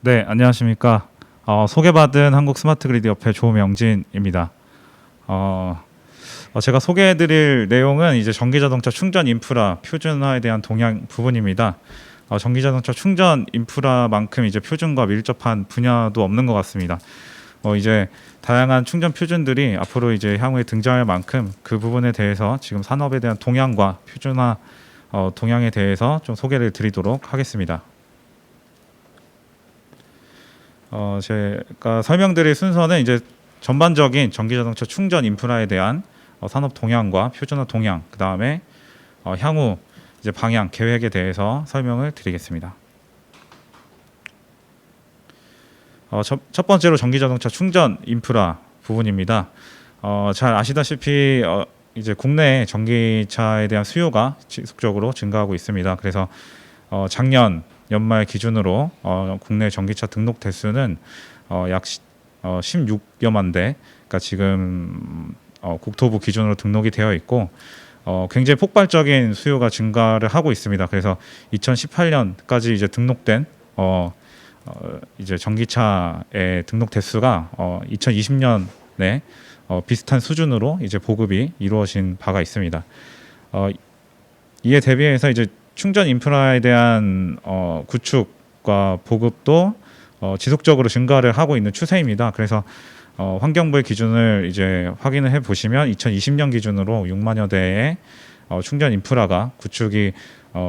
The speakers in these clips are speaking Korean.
네, 안녕하십니까. 소개받은 한국 스마트 그리드 협회 조명진입니다. 어, 제가 소개해드릴 내용은 이제 전기자동차 충전 인프라 표준화에 대한 동향 부분입니다. 전기자동차 충전 인프라만큼 이제 표준과 밀접한 분야도 없는 것 같습니다. 이제 다양한 충전 표준들이 앞으로 이제 향후에 등장할 만큼 그 부분에 대해서 지금 산업에 대한 동향과 표준화 동향에 대해서 좀 소개를 드리도록 하겠습니다. 제가 설명드릴 순서는 이제 전반적인 전기자동차 충전 인프라에 대한 산업 동향과 표준화 동향, 그 다음에 향후 이제 방향, 계획에 대해서 설명을 드리겠습니다. 첫 번째로 전기자동차 충전 인프라 부분입니다. 잘 아시다시피 이제 국내 전기차에 대한 수요가 지속적으로 증가하고 있습니다. 그래서 작년 연말 기준으로 국내 전기차 등록 대수는 약 16여만 대, 그러니까 지금 국토부 기준으로 등록이 되어 있고 굉장히 폭발적인 수요가 증가를 하고 있습니다. 그래서 2018년까지 이제 등록된 이제 전기차의 등록 대수가 2020년에 비슷한 수준으로 이제 보급이 이루어진 바가 있습니다. 이에 대비해서 이제 충전 인프라에 대한 구축과 보급도 지속적으로 증가를 하고 있는 추세입니다. 그래서 환경부의 기준을 이제 확인을 해 보시면 2020년 기준으로 6만여 대의 충전 인프라가 구축이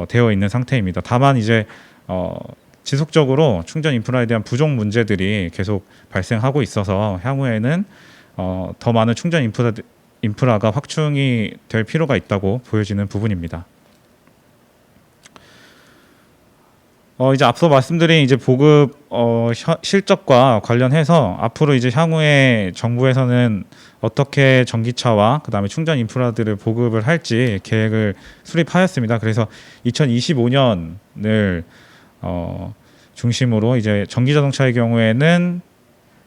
되어 있는 상태입니다. 다만 이제 지속적으로 충전 인프라에 대한 부족 문제들이 계속 발생하고 있어서 향후에는 더 많은 충전 인프라가 확충이 될 필요가 있다고 보여지는 부분입니다. 이제 앞서 말씀드린 이제 보급 실적과 관련해서 앞으로 이제 향후에 정부에서는 어떻게 전기차와 그다음에 충전 인프라들을 보급을 할지 계획을 수립하였습니다. 그래서 2025년을 중심으로 이제 전기 자동차의 경우에는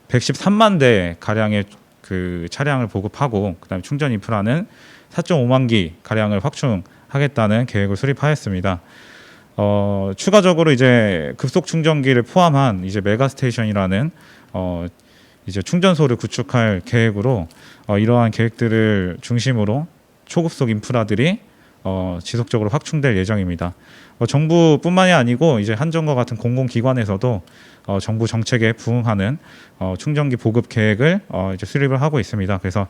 113만 대 가량의 그 차량을 보급하고 그다음에 충전 인프라는 4.5만 기 가량을 확충하겠다는 계획을 수립하였습니다. 추가적으로 이제 급속 충전기를 포함한 이제 메가 스테이션이라는 이제 충전소를 구축할 계획으로 이러한 계획들을 중심으로 초급속 인프라들이 지속적으로 확충될 예정입니다. 정부뿐만이 아니고 이제 한전과 같은 공공기관에서도 정부 정책에 부응하는 충전기 보급 계획을 이제 수립을 하고 있습니다. 그래서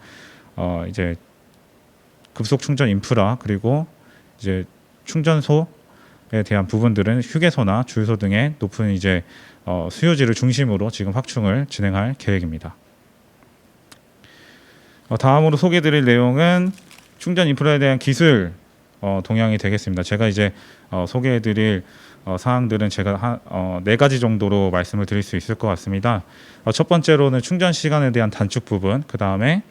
이제 급속 충전 인프라 그리고 이제 충전소에 대한 부분들은 휴게소나 주유소 등의 높은 이제 수요지를 중심으로 지금 확충을 진행할 계획입니다. 다음으로 소개드릴 내용은 충전 인프라에 대한 기술 동향이 되겠습니다. 제가 이제 소개해드릴 사항들은 제가 네 가지 정도로 말씀을 드릴 수 있을 것 같습니다. 첫 번째로는 충전 시간에 대한 단축 부분, 그 다음에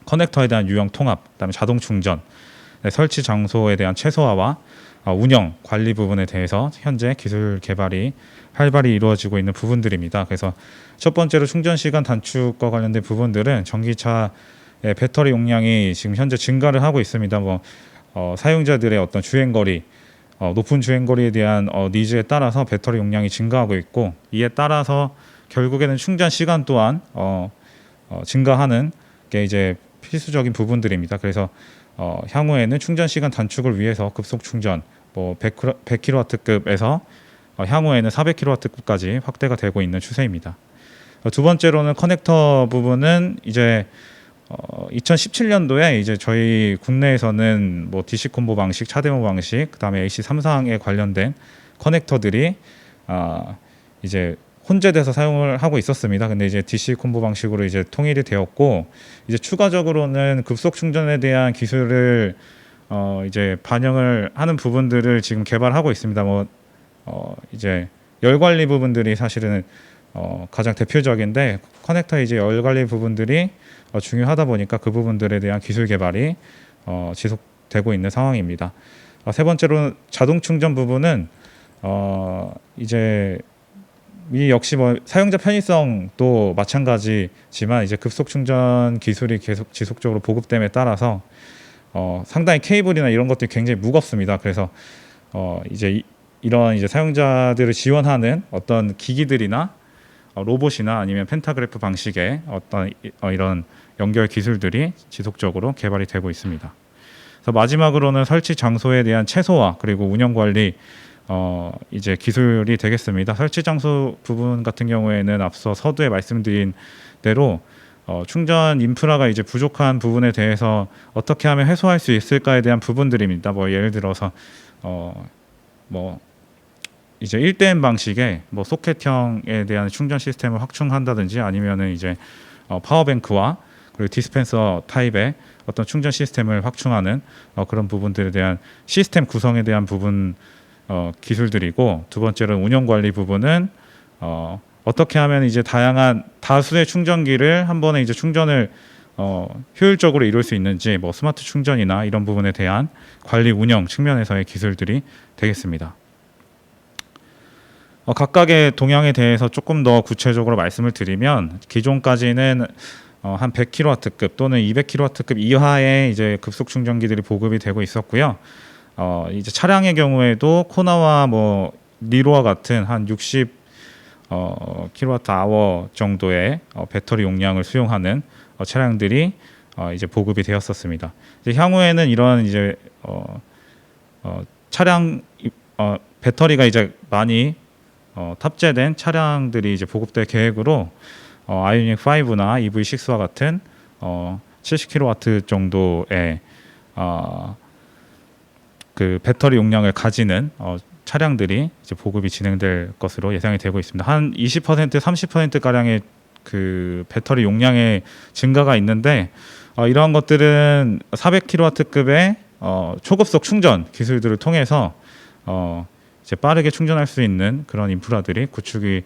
커넥터에 대한 유형 통합, 그 다음에 자동 충전, 설치 장소에 대한 최소화와 운영, 관리 부분에 대해서 현재 기술 개발이 활발히 이루어지고 있는 부분들입니다. 그래서 첫 번째로 충전 시간 단축과 관련된 부분들은 전기차의 배터리 용량이 지금 현재 증가를 하고 있습니다. 사용자들의 어떤 주행거리, 높은 주행거리에 대한 니즈에 따라서 배터리 용량이 증가하고 있고 이에 따라서 결국에는 충전 시간 또한 증가하는 게 이제 필수적인 부분들입니다. 그래서 향후에는 충전 시간 단축을 위해서 급속 충전 100kW급에서 향후에는 400kW급까지 확대가 되고 있는 추세입니다. 두 번째로는 커넥터 부분은 이제 2017년도에 이제 저희 국내에서는 DC 콤보 방식, 차데모 방식, 그다음에 AC 3상에 관련된 커넥터들이 이제 혼재돼서 사용을 하고 있었습니다. 근데 이제 DC 콤보 방식으로 이제 통일이 되었고 이제 추가적으로는 급속 충전에 대한 기술을 이제 반영을 하는 부분들을 지금 개발하고 있습니다. 이제 열 관리 부분들이 사실은 가장 대표적인데 커넥터 이제 열 관리 부분들이 중요하다 보니까 그 부분들에 대한 기술 개발이 지속되고 있는 상황입니다. 세 번째로 자동 충전 부분은 이제 이 역시 사용자 편의성도 마찬가지지만 이제 급속 충전 기술이 계속 지속적으로 보급됨에 따라서 상당히 케이블이나 이런 것들이 굉장히 무겁습니다. 그래서 이제 이런 이제 사용자들을 지원하는 어떤 기기들이나 로봇이나 아니면 펜타그래프 방식의 어떤 이런 연결 기술들이 지속적으로 개발이 되고 있습니다. 그래서 마지막으로는 설치 장소에 대한 최소화 그리고 운영 관리 이제 기술이 되겠습니다. 설치 장소 부분 같은 경우에는 앞서 서두에 말씀드린 대로 충전 인프라가 이제 부족한 부분에 대해서 어떻게 하면 해소할 수 있을까에 대한 부분들입니다. 뭐 예를 들어서 뭐 이제 1대1 방식의 뭐 소켓형에 대한 충전 시스템을 확충한다든지 아니면은 이제 파워뱅크와 그리고 디스펜서 타입의 어떤 충전 시스템을 확충하는 그런 부분들에 대한 시스템 구성에 대한 부분 기술들이고, 두 번째로는 운영 관리 부분은 어떻게 하면 이제 다양한 다수의 충전기를 한 번에 이제 충전을 효율적으로 이룰 수 있는지, 뭐 스마트 충전이나 이런 부분에 대한 관리 운영 측면에서의 기술들이 되겠습니다. 각각의 동향에 대해서 조금 더 구체적으로 말씀을 드리면, 기존까지는 한 100kW급 또는 200kW급 이하의 이제 급속 충전기들이 보급이 되고 있었고요. 이제 차량의 경우에도 코나와 뭐 니로와 같은 한 60 kWh 정도의 배터리 용량을 수용하는 차량들이 이제 보급이 되었었습니다. 이제 향후에는 이런 이제 차량 배터리가 이제 많이 탑재된 차량들이 이제 보급될 계획으로 아이오닉 5나 EV6와 같은 70kW 정도의 그 배터리 용량을 가지는 차량들이 이제 보급이 진행될 것으로 예상이 되고 있습니다. 한 20%, 30% 가량의 그 배터리 용량의 증가가 있는데, 이러한 것들은 400kW급의 초급속 충전 기술들을 통해서 이제 빠르게 충전할 수 있는 그런 인프라들이 구축이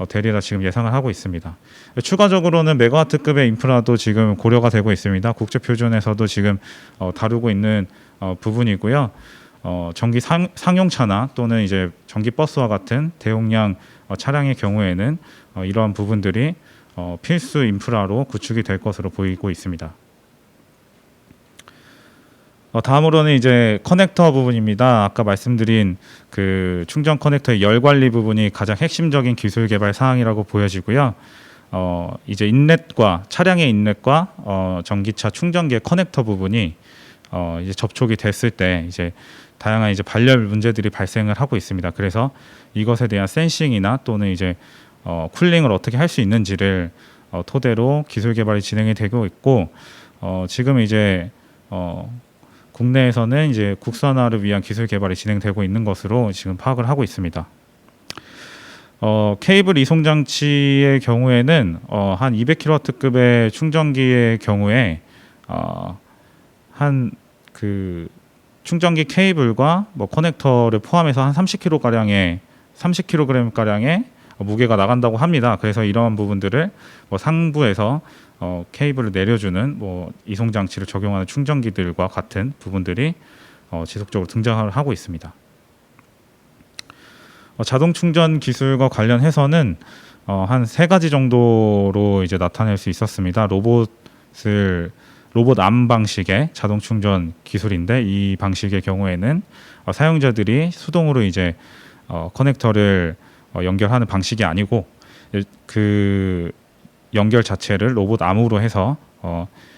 되리라 지금 예상을 하고 있습니다. 추가적으로는 메가와트급의 인프라도 지금 고려가 되고 있습니다. 국제 표준에서도 지금 다루고 있는 부분이고요. 전기 상용차나 또는 이제 전기 버스와 같은 대용량 차량의 경우에는 이러한 부분들이 필수 인프라로 구축이 될 것으로 보이고 있습니다. 다음으로는 이제 커넥터 부분입니다. 아까 말씀드린 그 충전 커넥터의 열 관리 부분이 가장 핵심적인 기술 개발 사항이라고 보여지고요. 이제 인렛과 차량의 인렛과 전기차 충전기의 커넥터 부분이 이제 접촉이 됐을 때 이제 다양한 이제 발열 문제들이 발생을 하고 있습니다. 그래서 이것에 대한 센싱이나 또는 이제 쿨링을 어떻게 할 수 있는지를 토대로 기술 개발이 진행이 되고 있고, 지금 이제 국내에서는 이제 국산화를 위한 기술 개발이 진행되고 있는 것으로 지금 파악을 하고 있습니다. 케이블 이송 장치의 경우에는 한 200kW급의 충전기의 경우에 한 그 충전기 케이블과 뭐 커넥터를 포함해서 한 30kg 가량의 무게가 나간다고 합니다. 그래서 이러한 부분들을 뭐 상부에서 케이블을 내려주는 뭐 이송 장치를 적용하는 충전기들과 같은 부분들이 지속적으로 등장을 하고 있습니다. 자동 충전 기술과 관련해서는 한 3가지 정도로 이제 나타낼 수 있었습니다. 로봇 암 방식의 자동 충전 기술인데, 이 방식의 경우에는 사용자들이 수동으로 이제 커넥터를 연결하는 방식이 아니고, 그 연결 자체를 로봇 암으로 해서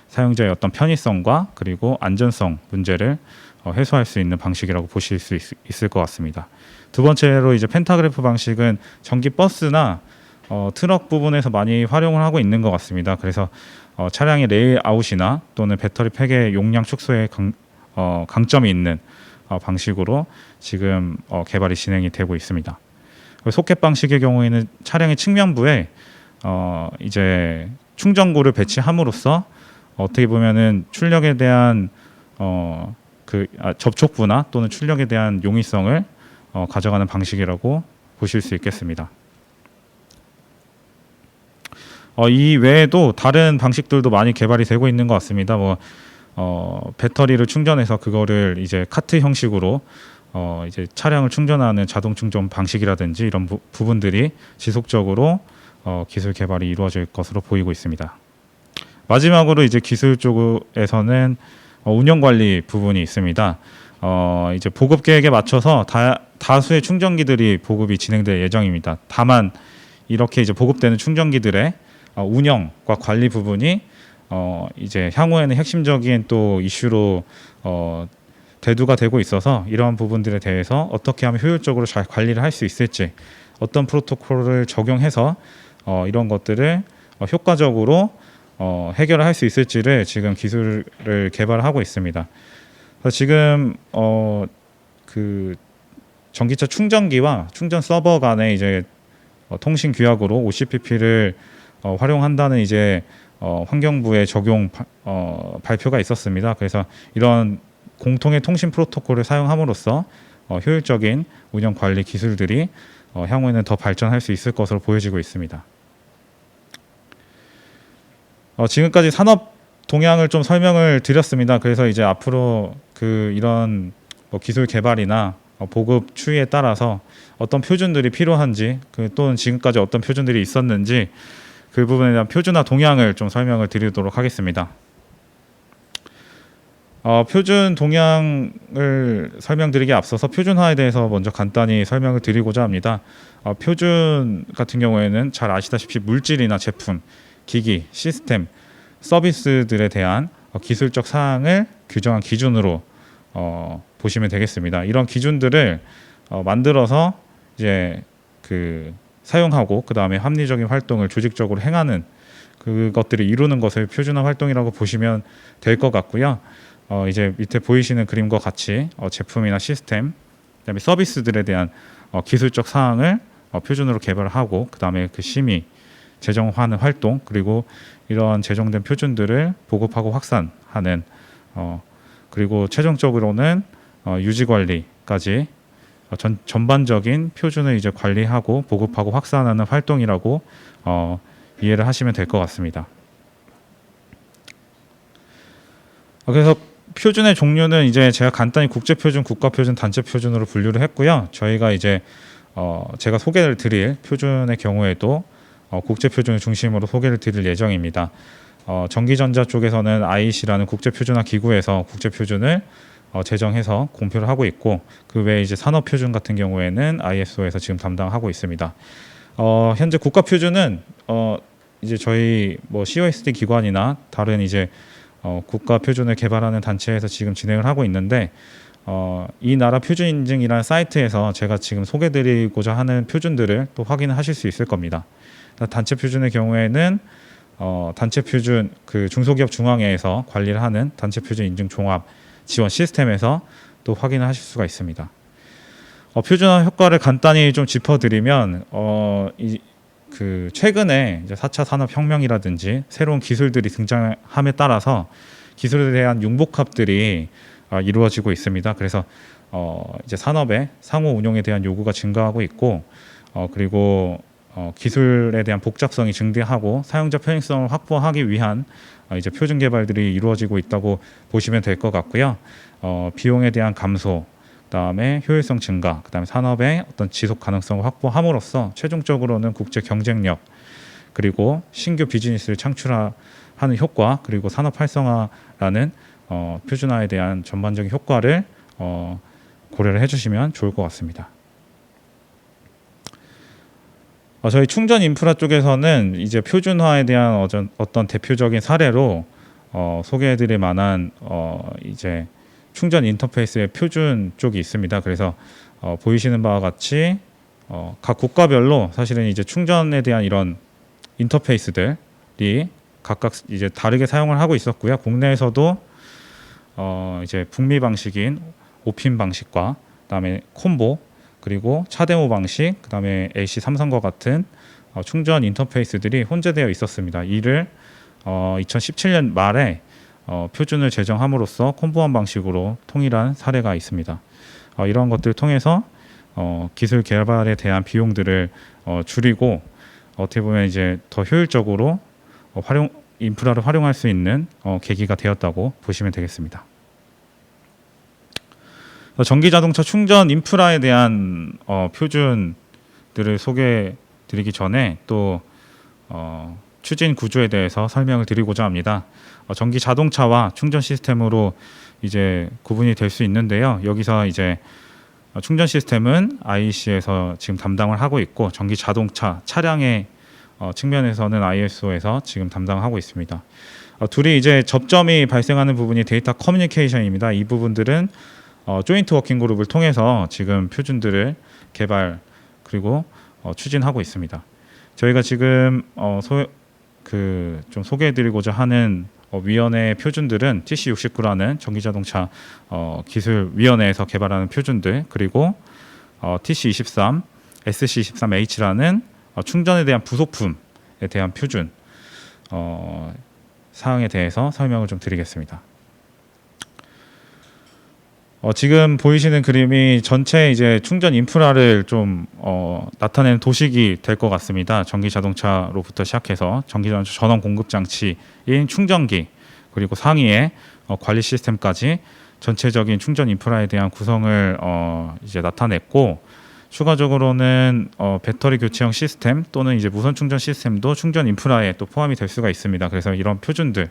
사용자의 어떤 편의성과 그리고 안전성 문제를 해소할 수 있는 방식이라고 보실 수 있을 것 같습니다. 두 번째로 이제 펜타그래프 방식은 전기 버스나 트럭 부분에서 많이 활용을 하고 있는 것 같습니다. 그래서 차량의 레이아웃이나 또는 배터리 팩의 용량 축소에 강점이 있는 방식으로 지금 개발이 진행이 되고 있습니다. 소켓 방식의 경우에는 차량의 측면부에 이제 충전구를 배치함으로써 어떻게 보면은 출력에 대한 접촉부나 또는 출력에 대한 용이성을 가져가는 방식이라고 보실 수 있겠습니다. 이 외에도 다른 방식들도 많이 개발이 되고 있는 것 같습니다. 뭐 배터리를 충전해서 그거를 이제 카트 형식으로 이제 차량을 충전하는 자동 충전 방식이라든지 이런 부분들이 지속적으로 기술 개발이 이루어질 것으로 보이고 있습니다. 마지막으로 이제 기술 쪽에서는 운영 관리 부분이 있습니다. 이제 보급 계획에 맞춰서 다수의 충전기들이 보급이 진행될 예정입니다. 다만 이렇게 이제 보급되는 충전기들의 운영과 관리 부분이 이제 향후에는 핵심적인 또 이슈로 대두가 되고 있어서 이러한 부분들에 대해서 어떻게 하면 효율적으로 잘 관리를 할 수 있을지, 어떤 프로토콜을 적용해서 이런 것들을 효과적으로 해결을 할 수 있을지를 지금 기술을 개발하고 있습니다. 그래서 지금 그 전기차 충전기와 충전 서버 간의 이제 통신 규약으로 OCPP를 활용한다는 이제 환경부의 적용 발표가 있었습니다. 그래서 이런 공통의 통신 프로토콜을 사용함으로써 효율적인 운영 관리 기술들이 향후에는 더 발전할 수 있을 것으로 보여지고 있습니다. 지금까지 산업 동향을 좀 설명을 드렸습니다. 그래서 이제 앞으로 이런 기술 개발이나 보급 추이에 따라서 어떤 표준들이 필요한지, 또는 지금까지 어떤 표준들이 있었는지 그 부분에 대한 표준화 동향을 좀 설명을 드리도록 하겠습니다. 표준 동향을 설명드리기에 앞서서 표준화에 대해서 먼저 간단히 설명을 드리고자 합니다. 표준 같은 경우에는 잘 아시다시피 물질이나 제품, 기기, 시스템, 서비스들에 대한 기술적 사항을 규정한 기준으로 보시면 되겠습니다. 이런 기준들을 만들어서 이제 사용하고 그 다음에 합리적인 활동을 조직적으로 행하는 그것들을 이루는 것을 표준화 활동이라고 보시면 될 것 같고요. 이제 밑에 보이시는 그림과 같이 제품이나 시스템, 그다음에 서비스들에 대한 기술적 사항을 표준으로 개발하고 그 다음에 심의, 제정하는 활동, 그리고 이런 제정된 표준들을 보급하고 확산하는 그리고 최종적으로는 유지 관리까지 전반적인 표준을 이제 관리하고 보급하고 확산하는 활동이라고 이해를 하시면 될 것 같습니다. 그래서 표준의 종류는 이제 제가 간단히 국제 표준, 국가 표준, 단체 표준으로 분류를 했고요. 저희가 이제 제가 소개를 드릴 표준의 경우에도 국제 표준을 중심으로 소개를 드릴 예정입니다. 전기전자 쪽에서는 IEC라는 국제 표준화 기구에서 국제 표준을 제정해서 공표를 하고 있고, 그 외에 이제 산업 표준 같은 경우에는 ISO에서 지금 담당하고 있습니다. 현재 국가 표준은 이제 저희 COSD 기관이나 다른 이제 국가 표준을 개발하는 단체에서 지금 진행을 하고 있는데, 이 나라 표준 인증이라는 사이트에서 제가 지금 소개드리고자 하는 표준들을 또 확인을 하실 수 있을 겁니다. 단체 표준의 경우에는 단체 표준 중소기업 중앙회에서 관리를 하는 단체 표준 인증 종합 지원 시스템에서 또 확인을 하실 수가 있습니다. 표준화 효과를 간단히 좀 짚어드리면 최근에 이제 4차 산업혁명이라든지 새로운 기술들이 등장함에 따라서 기술에 대한 융복합들이 이루어지고 있습니다. 그래서 이제 산업의 상호 운용에 대한 요구가 증가하고 있고, 그리고 기술에 대한 복잡성이 증대하고 사용자 편의성을 확보하기 위한 이제 표준 개발들이 이루어지고 있다고 보시면 될 것 같고요. 비용에 대한 감소, 그다음에 효율성 증가, 그다음에 산업의 어떤 지속 가능성을 확보함으로써 최종적으로는 국제 경쟁력, 그리고 신규 비즈니스를 창출하는 효과, 그리고 산업 활성화라는 표준화에 대한 전반적인 효과를 고려를 해주시면 좋을 것 같습니다. 저희 충전 인프라 쪽에서는 이제 표준화에 대한 어떤 대표적인 사례로 소개해드릴 만한 이제 충전 인터페이스의 표준 쪽이 있습니다. 그래서 보이시는 바와 같이 각 국가별로 사실은 이제 충전에 대한 이런 인터페이스들이 각각 이제 다르게 사용을 하고 있었고요. 국내에서도 이제 북미 방식인 오핀 방식과 그다음에 콤보, 그리고 차데모 방식, 그다음에 AC 삼성과 같은 충전 인터페이스들이 혼재되어 있었습니다. 이를 2017년 말에 표준을 제정함으로써 콤보원 방식으로 통일한 사례가 있습니다. 이러한 것들을 통해서 기술 개발에 대한 비용들을 줄이고 어떻게 보면 이제 더 효율적으로 인프라를 활용할 수 있는 계기가 되었다고 보시면 되겠습니다. 전기자동차 충전 인프라에 대한 표준들을 소개드리기 전에 또 추진 구조에 대해서 설명을 드리고자 합니다. 전기 자동차와 충전 시스템으로 이제 구분이 될 수 있는데요. 여기서 이제 충전 시스템은 IEC에서 지금 담당을 하고 있고, 전기 자동차 차량의 측면에서는 ISO에서 지금 담당하고 있습니다. 둘이 이제 접점이 발생하는 부분이 데이터 커뮤니케이션입니다. 이 부분들은 조인트 워킹 그룹을 통해서 지금 표준들을 개발 그리고 추진하고 있습니다. 저희가 지금 좀 소개해드리고자 하는 위원회 표준들은 TC69라는 전기자동차 기술위원회에서 개발하는 표준들, 그리고 TC23, SC23H라는 충전에 대한 부속품에 대한 표준 사항에 대해서 설명을 좀 드리겠습니다. 지금 보이시는 그림이 전체 이제 충전 인프라를 좀 나타내는 도식이 될 것 같습니다. 전기 자동차로부터 시작해서 전기 자동차 전원 공급 장치인 충전기, 그리고 상위에 관리 시스템까지 전체적인 충전 인프라에 대한 구성을 이제 나타냈고, 추가적으로는 배터리 교체형 시스템 또는 이제 무선 충전 시스템도 충전 인프라에 또 포함이 될 수가 있습니다. 그래서 이런 표준들,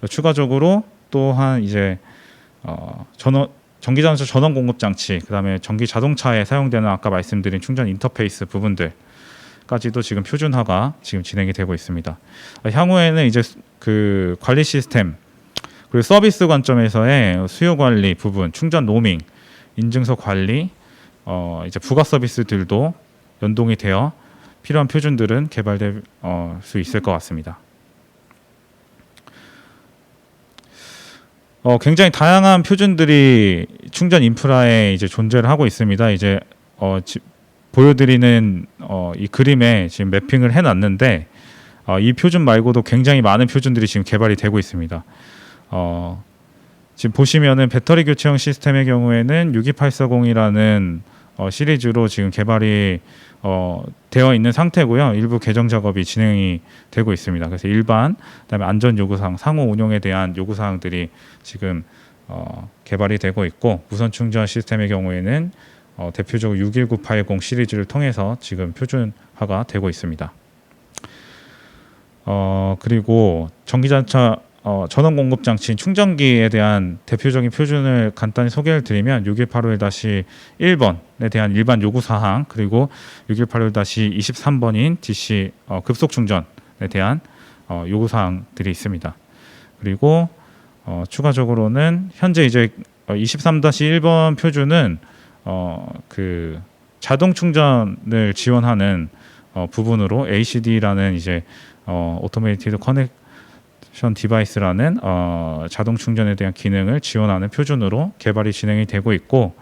추가적으로 또한 이제 전기자동차 전원 공급 장치, 그다음에 전기 자동차에 사용되는 아까 말씀드린 충전 인터페이스 부분들까지도 지금 표준화가 지금 진행이 되고 있습니다. 향후에는 이제 그 관리 시스템 그리고 서비스 관점에서의 수요 관리 부분, 충전 로밍, 인증서 관리, 이제 부가 서비스들도 연동이 되어 필요한 표준들은 개발될 수 있을 것 같습니다. 굉장히 다양한 표준들이 충전 인프라에 이제 존재를 하고 있습니다. 이제 보여드리는 이 그림에 지금 매핑을 해놨는데, 이 표준 말고도 굉장히 많은 표준들이 지금 개발이 되고 있습니다. 지금 보시면은 배터리 교체형 시스템의 경우에는 62840이라는 시리즈로 지금 개발이 되어 있는 상태고요. 일부 개정 작업이 진행이 되고 있습니다. 그래서 일반, 그다음에 안전 요구사항, 상호 운용에 대한 요구사항들이 지금 개발이 되고 있고, 무선 충전 시스템의 경우에는 대표적으로 61980 시리즈를 통해서 지금 표준화가 되고 있습니다. 그리고 전기자동차 전원 공급 장치인 충전기에 대한 대표적인 표준을 간단히 소개를 드리면 61851-1번에 대한 일반 요구사항, 그리고 61851-23번인 DC 급속 충전에 대한 요구사항들이 있습니다. 그리고 추가적으로는 현재 이제 23-1번 표준은 그 자동 충전을 지원하는 부분으로 ACD라는 이제 오토메이티드 커넥션 디바이스라는 자동 충전에 대한 기능을 지원하는 표준으로 개발이 진행이 되고 있고,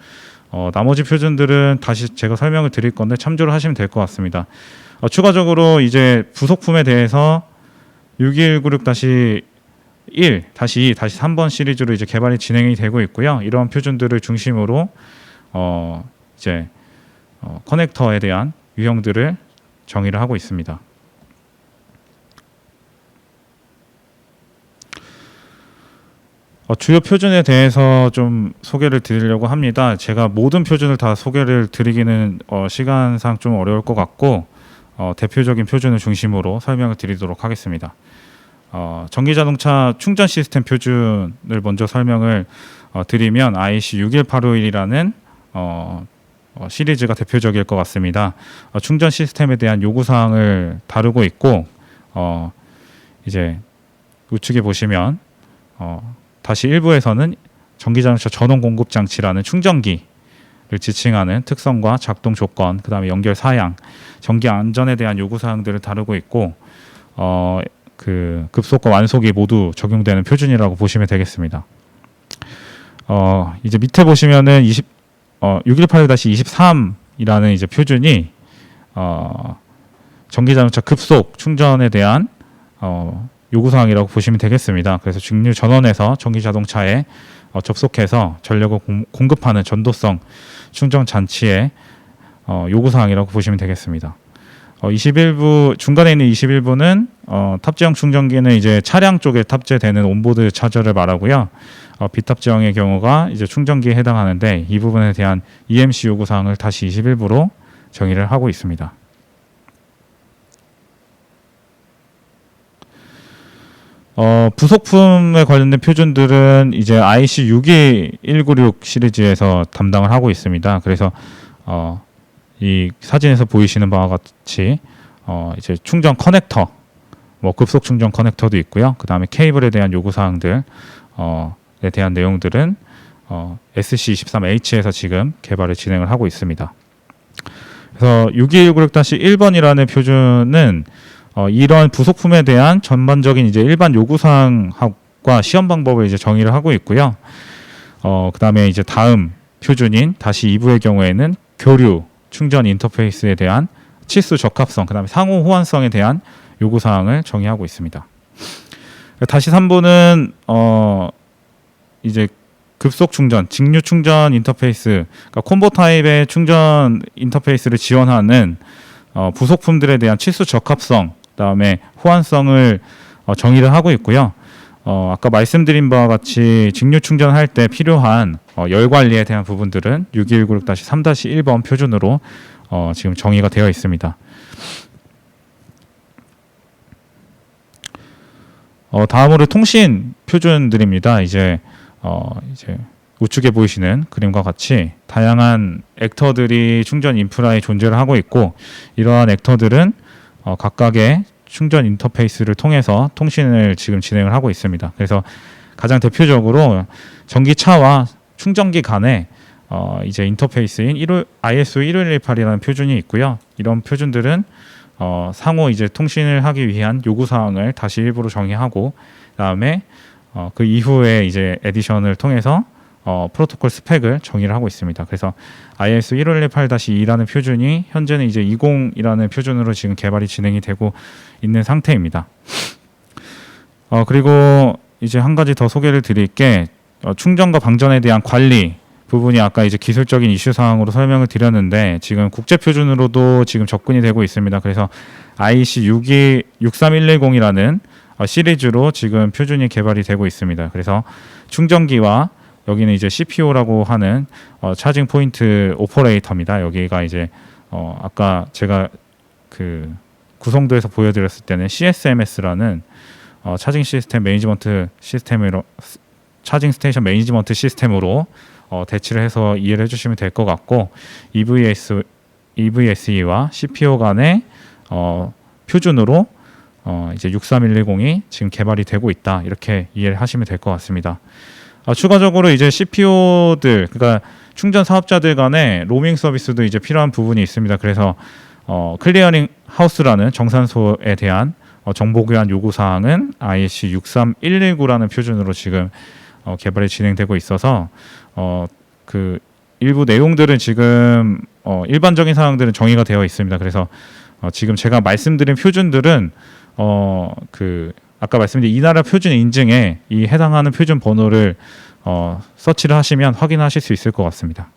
나머지 표준들은 다시 제가 설명을 드릴 건데 참조를 하시면 될 것 같습니다. 추가적으로 이제 부속품에 대해서 6196-1, -2, -3번 시리즈로 이제 개발이 진행이 되고 있고요. 이러한 표준들을 중심으로 이제 커넥터에 대한 유형들을 정의를 하고 있습니다. 주요 표준에 대해서 좀 소개를 드리려고 합니다. 제가 모든 표준을 다 소개를 드리기는 시간상 좀 어려울 것 같고, 대표적인 표준을 중심으로 설명을 드리도록 하겠습니다. 전기자동차 충전 시스템 표준을 먼저 설명을 드리면 IEC 61851이라는 시리즈가 대표적일 것 같습니다. 충전 시스템에 대한 요구사항을 다루고 있고, 이제 우측에 보시면 다시 일부에서는 전기자동차 전원 공급 장치라는 충전기를 지칭하는 특성과 작동 조건, 그 다음에 연결 사양, 전기 안전에 대한 요구사항들을 다루고 있고, 그 급속과 완속이 모두 적용되는 표준이라고 보시면 되겠습니다. 이제 밑에 보시면은 6181-23이라는 이제 표준이 전기자동차 급속 충전에 대한 요구사항이라고 보시면 되겠습니다. 그래서 직류 전원에서 전기자동차에 접속해서 전력을 공급하는 전도성 충전 장치의 요구사항이라고 보시면 되겠습니다. 21부 중간에 있는 21부는 탑재형 충전기는 이제 차량 쪽에 탑재되는 온보드 차저를 말하고요. 비탑재형의 경우가 이제 충전기에 해당하는데, 이 부분에 대한 EMC 요구사항을 다시 21부로 21부로 정의를 하고 있습니다. 부속품에 관련된 표준들은 이제 IC62196 시리즈에서 담당을 하고 있습니다. 그래서 이 사진에서 보이시는 바와 같이 이제 충전 커넥터, 뭐 급속 충전 커넥터도 있고요. 그 다음에 케이블에 대한 요구 사항들에 대한 내용들은 SC23H에서 지금 개발을 진행을 하고 있습니다. 그래서 62196-1번이라는 표준은 이런 부속품에 대한 전반적인 이제 일반 요구사항과 시험 방법을 이제 정의를 하고 있고요. 그 다음에 이제 다음 표준인 -2부의 경우에는 교류, 충전 인터페이스에 대한 치수 적합성, 그 다음에 상호 호환성에 대한 요구사항을 정의하고 있습니다. -3부는 이제 급속 충전, 직류 충전 인터페이스, 그러니까 콤보 타입의 충전 인터페이스를 지원하는 부속품들에 대한 치수 적합성, 그다음에 호환성을 정의를 하고 있고요. 아까 말씀드린 바와 같이 직류 충전할 때 필요한 열 관리에 대한 부분들은 62196-3-1번 표준으로 지금 정의가 되어 있습니다. 다음으로 통신 표준들입니다. 이제 우측에 보이시는 그림과 같이 다양한 액터들이 충전 인프라에 존재를 하고 있고, 이러한 액터들은 각각의 충전 인터페이스를 통해서 통신을 지금 진행을 하고 있습니다. 그래서 가장 대표적으로 전기차와 충전기 간에 이제 인터페이스인 ISO 11118이라는 표준이 있고요. 이런 표준들은 상호 이제 통신을 하기 위한 요구 사항을 다시 일부러 정의하고, 그다음에 그 이후에 이제 에디션을 통해서 프로토콜 스펙을 정의를 하고 있습니다. 그래서 ISO 11118-2라는 표준이 현재는 이제 20이라는 표준으로 지금 개발이 진행이 되고 있는 상태입니다. 그리고 이제 한 가지 더 소개를 드릴 게 충전과 방전에 대한 관리 부분이 아까 이제 기술적인 이슈 사항으로 설명을 드렸는데, 지금 국제 표준으로도 지금 접근이 되고 있습니다. 그래서 IEC 63110이라는 시리즈로 지금 표준이 개발이 되고 있습니다. 그래서 충전기와 여기는 이제 CPO라고 하는 차징 포인트 오퍼레이터입니다. 여기가 이제 아까 제가 그 구성도에서 보여드렸을 때는 CSMS라는 차징 시스템 매니지먼트 시스템으로, 차징 스테이션 매니지먼트 시스템으로 대치를 해서 이해를 해주시면 될 것 같고, EVSE와 CPO 간의 표준으로 이제 63110이 지금 개발이 되고 있다, 이렇게 이해를 하시면 될 것 같습니다. 추가적으로 이제 CPO들, 그러니까 충전 사업자들 간의 로밍 서비스도 이제 필요한 부분이 있습니다. 그래서 클리어링 하우스라는 정산소에 대한 정보 교환 요구 사항은 IEC 63119라는 표준으로 지금 개발이 진행되고 있어서 그 일부 내용들은 지금 일반적인 사항들은 정의가 되어 있습니다. 그래서 지금 제가 말씀드린 표준들은 그 아까 말씀드린 이 나라 표준 인증에 이 해당하는 표준 번호를 서치를 하시면 확인하실 수 있을 것 같습니다.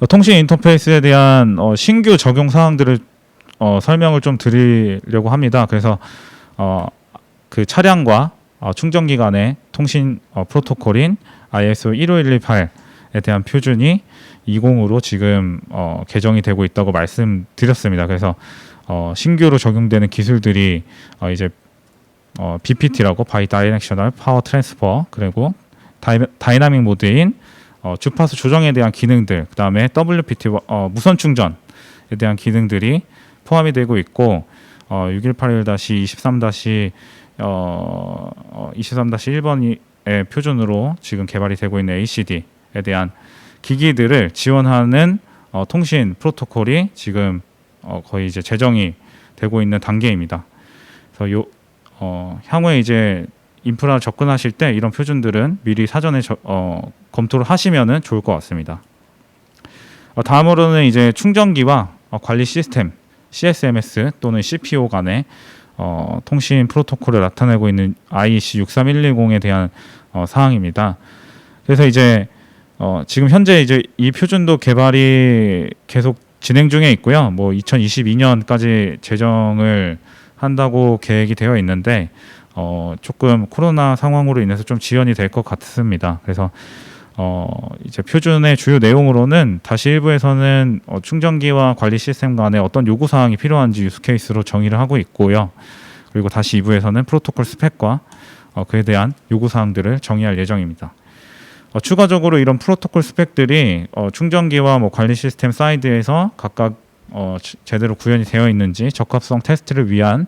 통신 인터페이스에 대한 신규 적용 사항들을 설명을 좀 드리려고 합니다. 그래서 그 차량과 충전기 간의 통신 프로토콜인 ISO 15118에 대한 표준이 20으로 지금 개정이 되고 있다고 말씀드렸습니다. 그래서 신규로 적용되는 기술들이 이제 BPT라고 바이 다이렉셔널 파워 트랜스퍼, 그리고 다이나믹 모드인 주파수 조정에 대한 기능들, 그 다음에 WPT 무선 충전에 대한 기능들이 포함이 되고 있고, 6181-23-1번의 표준으로 지금 개발이 되고 있는 ACD에 대한 기기들을 지원하는 통신 프로토콜이 지금 거의 이제 제정이 되고 있는 단계입니다. 그래서 향후에 이제 인프라 접근하실 때 이런 표준들은 미리 사전에 검토를 하시면은 좋을 것 같습니다. 다음으로는 이제 충전기와 관리 시스템 CSMS 또는 CPO 간의 통신 프로토콜을 나타내고 있는 IEC 63110에 대한 사항입니다. 그래서 이제 지금 현재 이제 이 표준도 개발이 계속 진행 중에 있고요. 뭐 2022년까지 제정을 한다고 계획이 되어 있는데 조금 코로나 상황으로 인해서 좀 지연이 될 것 같습니다. 그래서 이제 표준의 주요 내용으로는 다시 일부에서는 충전기와 관리 시스템 간에 어떤 요구 사항이 필요한지 유스 케이스로 정의를 하고 있고요. 그리고 다시 2부에서는 프로토콜 스펙과 그에 대한 요구사항들을 정의할 예정입니다. 추가적으로 이런 프로토콜 스펙들이 충전기와 관리 시스템 사이드에서 각각 제대로 구현이 되어 있는지 적합성 테스트를 위한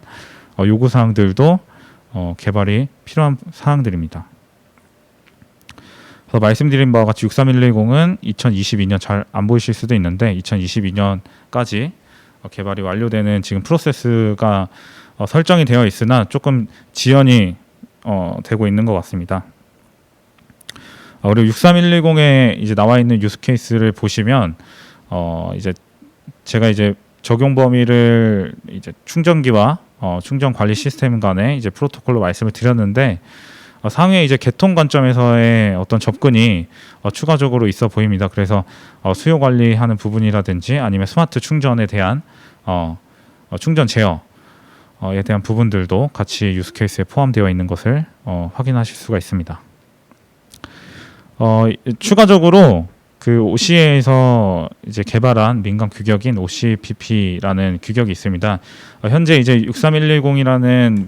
요구사항들도 개발이 필요한 사항들입니다. 그래서 말씀드린 바와 같이 63110은 2022년 잘 안 보이실 수도 있는데 2022년까지 개발이 완료되는 지금 프로세스가 설정이 되어 있으나 조금 지연이 되고 있는 것 같습니다. 그리고 63110에 이제 나와 있는 유스 케이스를 보시면 이제 제가 이제 적용 범위를 이제 충전기와 충전 관리 시스템 간의 이제 프로토콜로 말씀을 드렸는데 상위에 이제 개통 관점에서의 어떤 접근이 추가적으로 있어 보입니다. 그래서 수요 관리하는 부분이라든지 아니면 스마트 충전에 대한 충전 제어에 대한 부분들도 같이 유스 케이스에 포함되어 있는 것을 확인하실 수가 있습니다. 추가적으로 그 OC에서 이제 개발한 민간 규격인 OCPP라는 규격이 있습니다. 현재 이제 63110이라는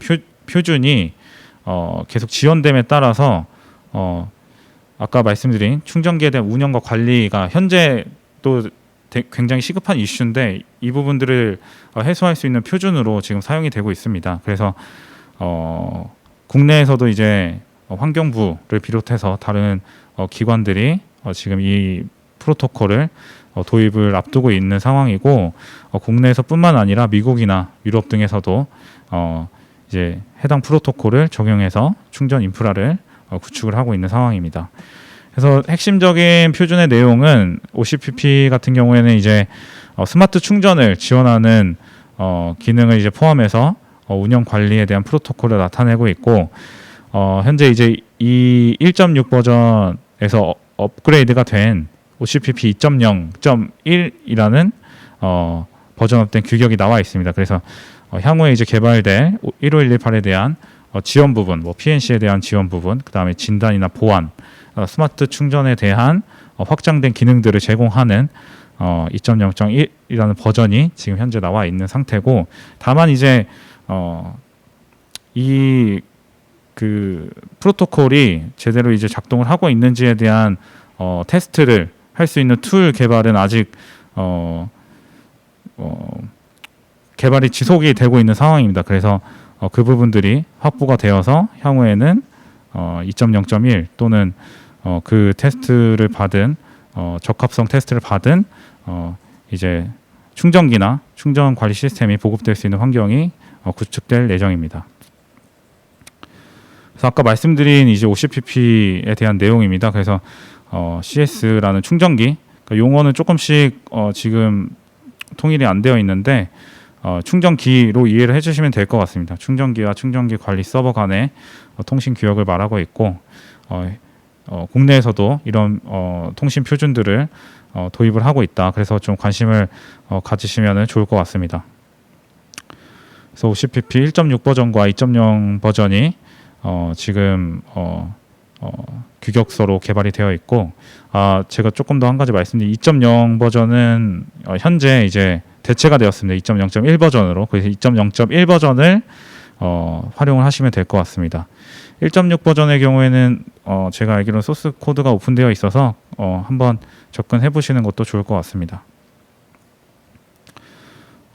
표준이 계속 지연됨에 따라서 아까 말씀드린 충전기에 대한 운영과 관리가 현재 또 굉장히 시급한 이슈인데 이 부분들을 해소할 수 있는 표준으로 지금 사용이 되고 있습니다. 그래서 국내에서도 이제 환경부를 비롯해서 다른 기관들이 지금 이 프로토콜을 도입을 앞두고 있는 상황이고 국내에서뿐만 아니라 미국이나 유럽 등에서도 이제 해당 프로토콜을 적용해서 충전 인프라를 구축을 하고 있는 상황입니다. 그래서 핵심적인 표준의 내용은 OCPP 같은 경우에는 이제 스마트 충전을 지원하는 기능을 이제 포함해서 운영 관리에 대한 프로토콜을 나타내고 있고 현재 이제 이 1.6 버전에서 업그레이드가 된 OCPP 2.0.1이라는 버전업된 규격이 나와 있습니다. 그래서 향후에 이제 개발될 15118에 대한 지원 부분, PNC에 대한 지원 부분, 그 다음에 진단이나 보안, 스마트 충전에 대한 확장된 기능들을 제공하는 2.0.1이라는 버전이 지금 현재 나와 있는 상태고, 다만 이제 이 그 프로토콜이 제대로 이제 작동을 하고 있는지에 대한 테스트를 할 수 있는 툴 개발은 아직 개발이 지속이 되고 있는 상황입니다. 그래서 그 부분들이 확보가 되어서 향후에는 2.0.1 또는 그 테스트를 받은 적합성 테스트를 받은 이제 충전기나 충전 관리 시스템이 보급될 수 있는 환경이 구축될 예정입니다. 그래서 아까 말씀드린 이제 OCPP에 대한 내용입니다. 그래서 CS라는 충전기, 그러니까 용어는 조금씩 지금 통일이 안 되어 있는데 충전기로 이해를 해주시면 될 것 같습니다. 충전기와 충전기 관리 서버 간의 통신 규격을 말하고 있고 국내에서도 이런 통신 표준들을 도입을 하고 있다. 그래서 좀 관심을 가지시면 좋을 것 같습니다. 그래서 OCPP 1.6 버전과 2.0 버전이 지금 규격서로 개발이 되어 있고 제가 조금 더 한 가지 말씀드린 2.0 버전은 현재 이제 대체가 되었습니다. 2.0.1 버전으로. 그래서 2.0.1 버전을 활용을 하시면 될 것 같습니다. 1.6 버전의 경우에는 제가 알기로는 소스 코드가 오픈되어 있어서 한번 접근해 보시는 것도 좋을 것 같습니다.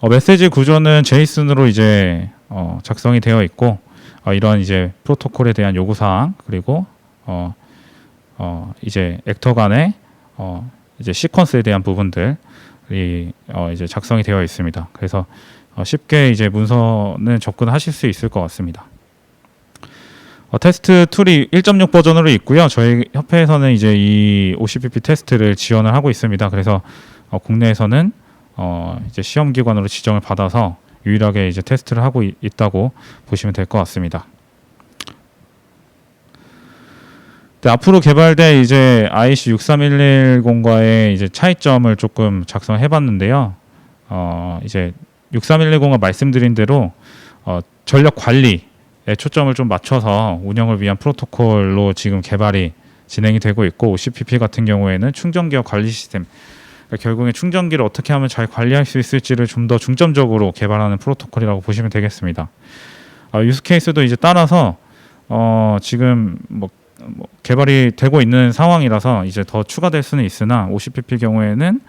메시지 구조는 제이슨으로 이제 작성이 되어 있고 이런 이제 프로토콜에 대한 요구사항 그리고 이제 액터 간의 이제 시퀀스에 대한 부분들이 이제 작성이 되어 있습니다. 그래서 쉽게 이제 문서는 접근하실 수 있을 것 같습니다. 테스트 툴이 1.6 버전으로 있고요. 저희 협회에서는 이제 이 OCPP 테스트를 지원을 하고 있습니다. 그래서 국내에서는 이제 시험 기관으로 지정을 받아서 유일하게 이제 테스트를 하고 있다고 보시면 될 것 같습니다. 앞으로 개발될 이제 IC 63110과의 이제 차이점을 조금 작성해봤는데요. 이제 63110과 말씀드린 대로 전력 관리에 초점을 좀 맞춰서 운영을 위한 프로토콜로 지금 개발이 진행이 되고 있고 OCPP 같은 경우에는 충전기와 관리 시스템, 그러니까 결국에 충전기를 어떻게 하면 잘 관리할 수 있을지를 좀 더 중점적으로 개발하는 프로토콜이라고 보시면 되겠습니다. 유스 케이스도 이제 따라서 지금 뭐 개발이 되고 있는 상황이라서 이제 더 추가될 수는 있으나 50pp 경우에는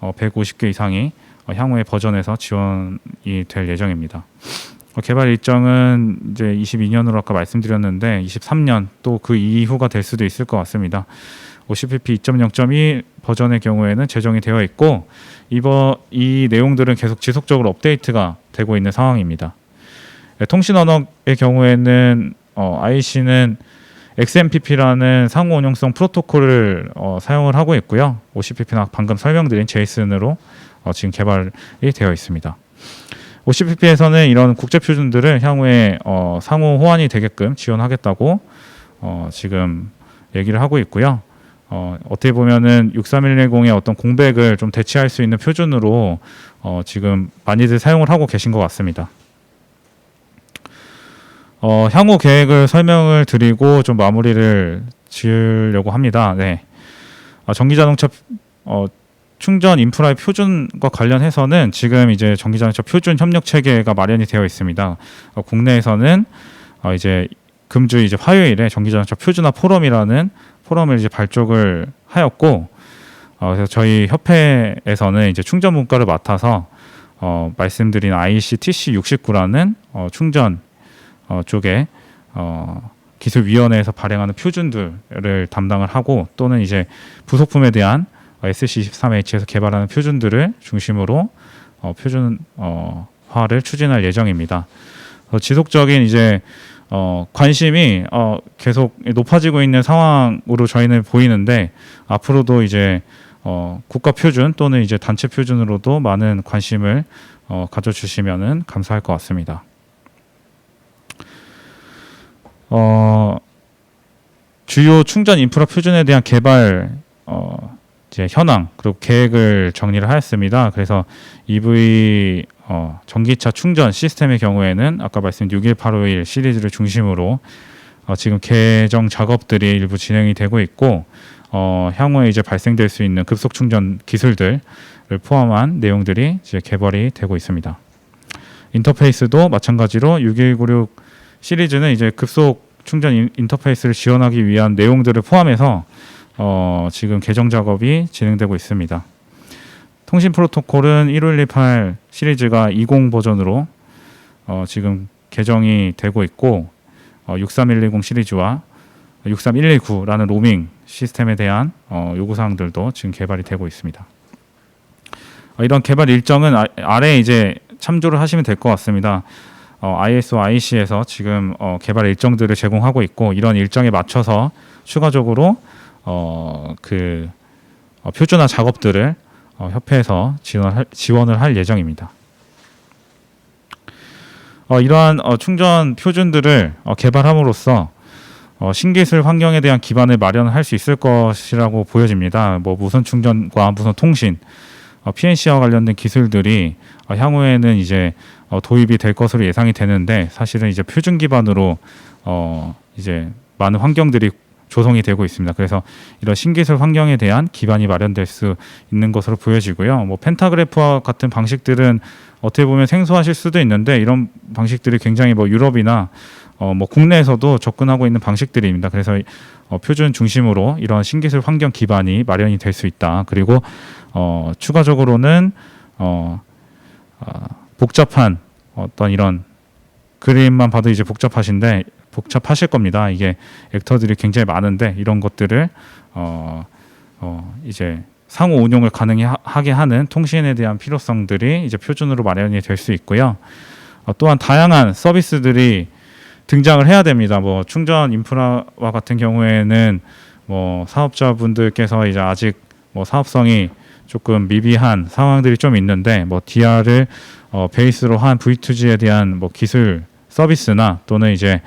150개 이상이 향후의 버전에서 지원이 될 예정입니다. 개발 일정은 이제 22년으로 아까 말씀드렸는데 23년 또 그 이후가 될 수도 있을 것 같습니다. 50pp 2.0.1 버전의 경우에는 제정이 되어 있고 이 내용들은 계속 지속적으로 업데이트가 되고 있는 상황입니다. 통신 언어의 경우에는 IC는 XMPP라는 상호 운용성 프로토콜을 사용을 하고 있고요. 50pp는 방금 설명드린 제이슨으로 지금 개발이 되어 있습니다. 50pp에서는 이런 국제 표준들을 향후에 상호 호환이 되게끔 지원하겠다고 지금 얘기를 하고 있고요. 어떻게 보면은 63110의 어떤 공백을 좀 대체할 수 있는 표준으로 지금 많이들 사용을 하고 계신 것 같습니다. 향후 계획을 설명을 드리고 좀 마무리를 지으려고 합니다. 네. 전기자동차 충전 인프라의 표준과 관련해서는 지금 이제 전기자동차 표준 협력 체계가 마련이 되어 있습니다. 국내에서는 이제 금주 이제 화요일에 전기자동차 표준화 포럼이라는 포럼을 이제 발족을 하였고, 그래서 저희 협회에서는 이제 충전 문과를 맡아서 말씀드린 ICTC69라는 충전 쪽에 기술위원회에서 발행하는 표준들을 담당을 하고 또는 이제 부속품에 대한 SC23H에서 개발하는 표준들을 중심으로 표준화를 추진할 예정입니다. 지속적인 이제 관심이 계속 높아지고 있는 상황으로 저희는 보이는데 앞으로도 이제 국가 표준 또는 이제 단체 표준으로도 많은 관심을 가져주시면은 감사할 것 같습니다. 주요 충전 인프라 표준에 대한 개발 이제 현황 그리고 계획을 정리를 하였습니다. 그래서 EV 전기차 충전 시스템의 경우에는 아까 말씀드린 61851 시리즈를 중심으로 지금 개정 작업들이 일부 진행이 되고 있고 향후에 이제 발생될 수 있는 급속 충전 기술들을 포함한 내용들이 이제 개발이 되고 있습니다. 인터페이스도 마찬가지로 6196 시리즈는 이제 급속 충전 인터페이스를 지원하기 위한 내용들을 포함해서 지금 개정 작업이 진행되고 있습니다. 통신 프로토콜은 15128 시리즈가 20 버전으로 지금 개정이 되고 있고 63110 시리즈와 63119라는 로밍 시스템에 대한 요구사항들도 지금 개발이 되고 있습니다. 이런 개발 일정은 아래에 이제 참조를 하시면 될 것 같습니다. ISO, IC에서 지금 개발 일정들을 제공하고 있고 이런 일정에 맞춰서 추가적으로 표준화 작업들을 협회에서 지원을 할 예정입니다. 이러한 충전 표준들을 개발함으로써 신기술 환경에 대한 기반을 마련할 수 있을 것이라고 보여집니다. 뭐 무선 충전과 무선 통신, PNC와 관련된 기술들이 향후에는 이제 도입이 될 것으로 예상이 되는데 사실은 이제 표준 기반으로 이제 많은 환경들이 조성이 되고 있습니다. 그래서 이런 신기술 환경에 대한 기반이 마련될 수 있는 것으로 보여지고요. 뭐 펜타그래프와 같은 방식들은 어떻게 보면 생소하실 수도 있는데 이런 방식들이 굉장히 뭐 유럽이나 뭐 국내에서도 접근하고 있는 방식들입니다. 그래서 표준 중심으로 이런 신기술 환경 기반이 마련이 될 수 있다. 그리고 추가적으로는 복잡한 어떤 이런 그림만 봐도 이제 복잡하실 겁니다. 이게 액터들이 굉장히 많은데 이런 것들을 이제 상호 운용을 가능하게 하는 통신에 대한 필요성들이 이제 표준으로 마련이 될 수 있고요. 또한 다양한 서비스들이 등장을 해야 됩니다. 뭐 충전 인프라와 같은 경우에는 뭐 사업자분들께서 이제 아직 뭐 사업성이 조금 미비한 상황들이 좀 있는데 뭐 DR을 베이스로 한 V2G에 대한 뭐 기술 서비스나 또는 이제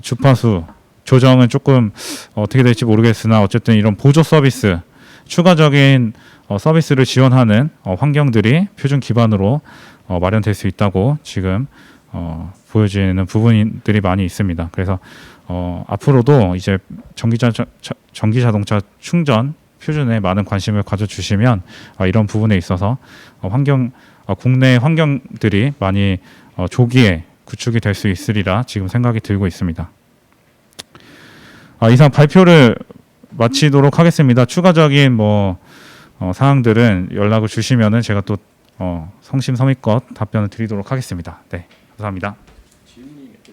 주파수 조정은 조금 어떻게 될지 모르겠으나 어쨌든 이런 보조 서비스 추가적인 서비스를 지원하는 환경들이 표준 기반으로 마련될 수 있다고 지금 보여지는 부분들이 많이 있습니다. 그래서 앞으로도 이제 전기 자동차 충전 표준에 많은 관심을 가져주시면 이런 부분에 있어서 국내 환경들이 많이 조기에 구축이 될 수 있으리라 지금 생각이 들고 있습니다. 이상 발표를 마치도록 하겠습니다. 추가적인 사항들은 연락을 주시면은 제가 또 성심성의껏 답변을 드리도록 하겠습니다. 네, 감사합니다. 질문이 몇 개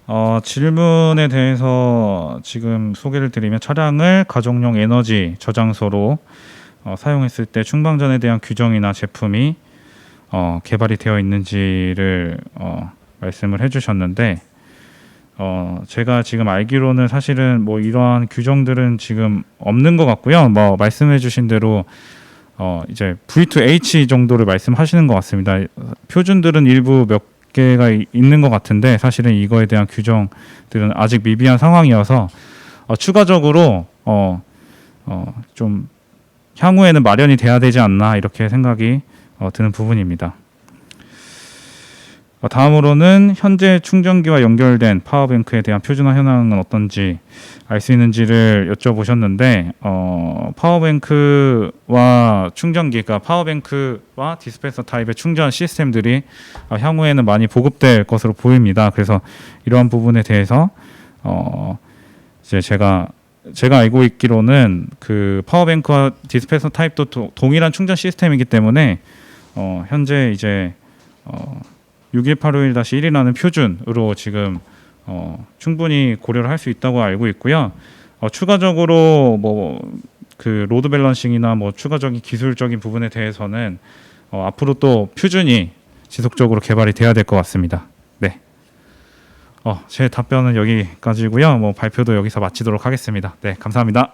들어왔어요? 질문에 대해서 지금 소개를 드리면 차량을 가정용 에너지 저장소로 사용했을 때 충방전에 대한 규정이나 제품이 개발이 되어 있는지를 말씀을 해주셨는데 제가 지금 알기로는 사실은 이러한 규정들은 지금 없는 것 같고요. 말씀해주신 대로 이제 V2H 정도를 말씀하시는 것 같습니다. 표준들은 일부 몇 개가 있는 것 같은데 사실은 이거에 대한 규정들은 아직 미비한 상황이어서 추가적으로 좀 향후에는 마련이 돼야 되지 않나 이렇게 생각이 드는 부분입니다. 다음으로는 현재 충전기와 연결된 파워뱅크에 대한 표준화 현황은 어떤지 알 수 있는지를 여쭤보셨는데 파워뱅크와 충전기가 파워뱅크와 디스펜서 타입의 충전 시스템들이 향후에는 많이 보급될 것으로 보입니다. 그래서 이러한 부분에 대해서 이제 제가 알고 있기로는 그 파워뱅크와 디스펜서 타입도 동일한 충전 시스템이기 때문에 현재 이제 61851-1이라는 표준으로 지금 충분히 고려를 할 수 있다고 알고 있고요. 추가적으로 그 로드 밸런싱이나 추가적인 기술적인 부분에 대해서는 앞으로 또 표준이 지속적으로 개발이 돼야 될 것 같습니다. 네. 제 답변은 여기까지고요. 발표도 여기서 마치도록 하겠습니다. 네, 감사합니다.